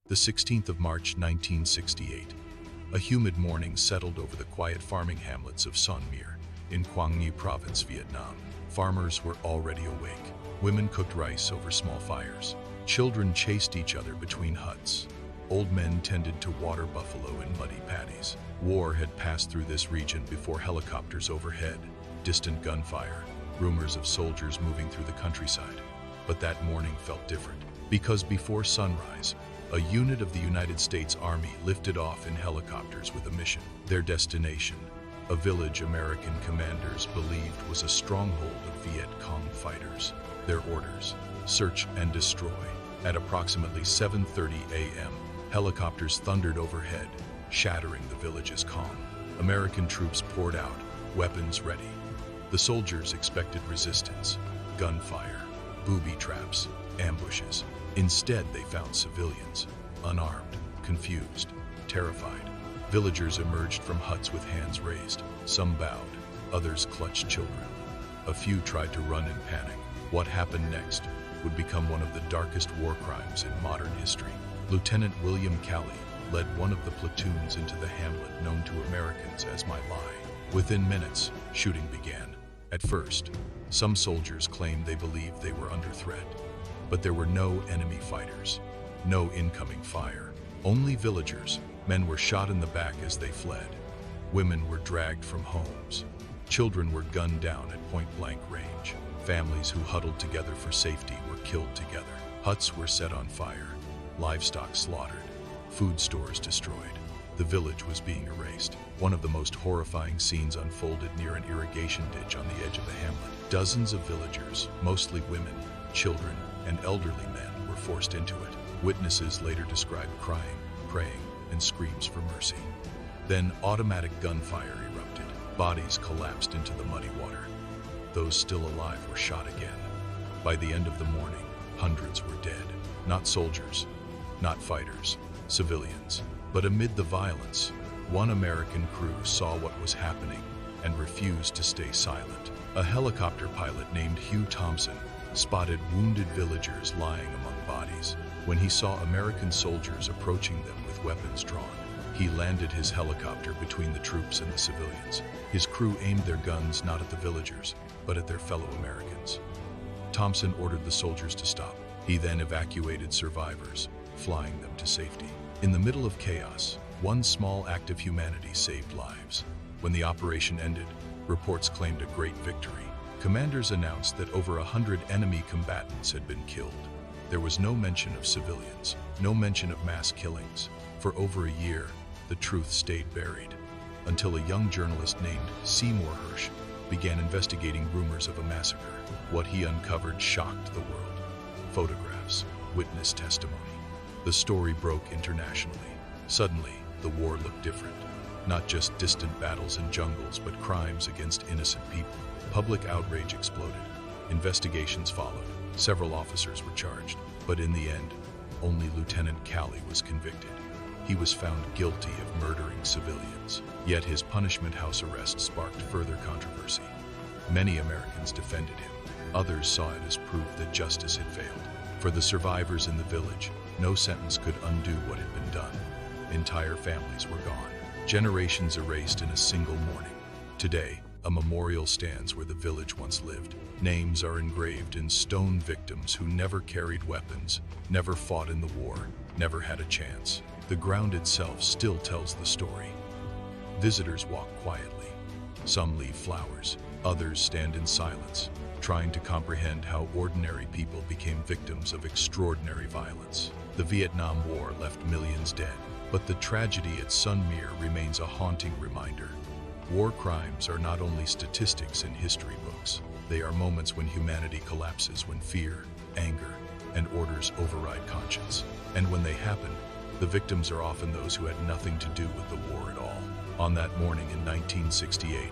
The 16th of March 1968. A humid morning settled over the quiet farming hamlets of Son Mir, in Quang Nhi Province, Vietnam. Farmers were already awake. Women cooked rice over small fires. Children chased each other between huts. Old men tended to water buffalo in muddy paddies. War had passed through this region before helicopters overhead, distant gunfire, rumors of soldiers moving through the countryside. But that morning felt different, because before sunrise, a unit of the United States Army lifted off in helicopters with a mission. Their destination, a village American commanders believed was a stronghold of Viet Cong fighters. Their orders, search and destroy. At approximately 7:30 a.m., helicopters thundered overhead, shattering the village's calm. American troops poured out, weapons ready. The soldiers expected resistance, gunfire, booby traps, ambushes. Instead, they found civilians, unarmed, confused, terrified. Villagers emerged from huts with hands raised. Some bowed, others clutched children. A few tried to run in panic. What happened next would become one of the darkest war crimes in modern history. Lieutenant William Calley led one of the platoons into the hamlet known to Americans as My Lai. Within minutes, shooting began. At first, some soldiers claimed they believed they were under threat, but there were no enemy fighters, no incoming fire. Only villagers. Men were shot in the back as they fled. Women were dragged from homes. Children were gunned down at point-blank range. Families who huddled together for safety were killed together. Huts were set on fire, livestock slaughtered, food stores destroyed. The village was being erased. One of the most horrifying scenes unfolded near an irrigation ditch on the edge of the hamlet. Dozens of villagers, mostly women, children, and elderly men, were forced into it. Witnesses later described crying, praying, and screams for mercy. Then automatic gunfire erupted. Bodies collapsed into the muddy water. Those still alive were shot again. By the end of the morning, hundreds were dead. Not soldiers, not fighters, civilians. But amid the violence, one American crew saw what was happening and refused to stay silent. A helicopter pilot named Hugh Thompson spotted wounded villagers lying among bodies. When he saw American soldiers approaching them with weapons drawn, he landed his helicopter between the troops and the civilians. His crew aimed their guns not at the villagers, but at their fellow Americans. Thompson ordered the soldiers to stop. He then evacuated survivors, flying them to safety. In the middle of chaos, one small act of humanity saved lives. When the operation ended, reports claimed a great victory. Commanders announced that over 100 enemy combatants had been killed. There was no mention of civilians, no mention of mass killings. For over a year, the truth stayed buried, until a young journalist named Seymour Hersh began investigating rumors of a massacre. What he uncovered shocked the world. Photographs, witness testimony. The story broke internationally. Suddenly, the war looked different. Not just distant battles in jungles, but crimes against innocent people. Public outrage exploded. Investigations followed. Several officers were charged, but in the end, only Lieutenant Calley was convicted. He was found guilty of murdering civilians. Yet his punishment house arrest sparked further controversy. Many Americans defended him. Others saw it as proof that justice had failed. For the survivors in the village, no sentence could undo what had been done. Entire families were gone. Generations erased in a single morning. Today, a memorial stands where the village once lived. Names are engraved in stone. Victims who never carried weapons, never fought in the war, never had a chance. The ground itself still tells the story. Visitors walk quietly. Some leave flowers. Others stand in silence, trying to comprehend how ordinary people became victims of extraordinary violence. The Vietnam War left millions dead, but the tragedy at Son Mir remains a haunting reminder. War crimes are not only statistics in history books. They are moments when humanity collapses, when fear, anger, and orders override conscience. And when they happen, the victims are often those who had nothing to do with the war at all. On that morning in 1968,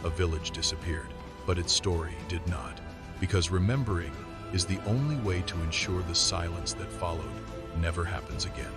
a village disappeared, but its story did not. Because remembering is the only way to ensure the silence that followed never happens again.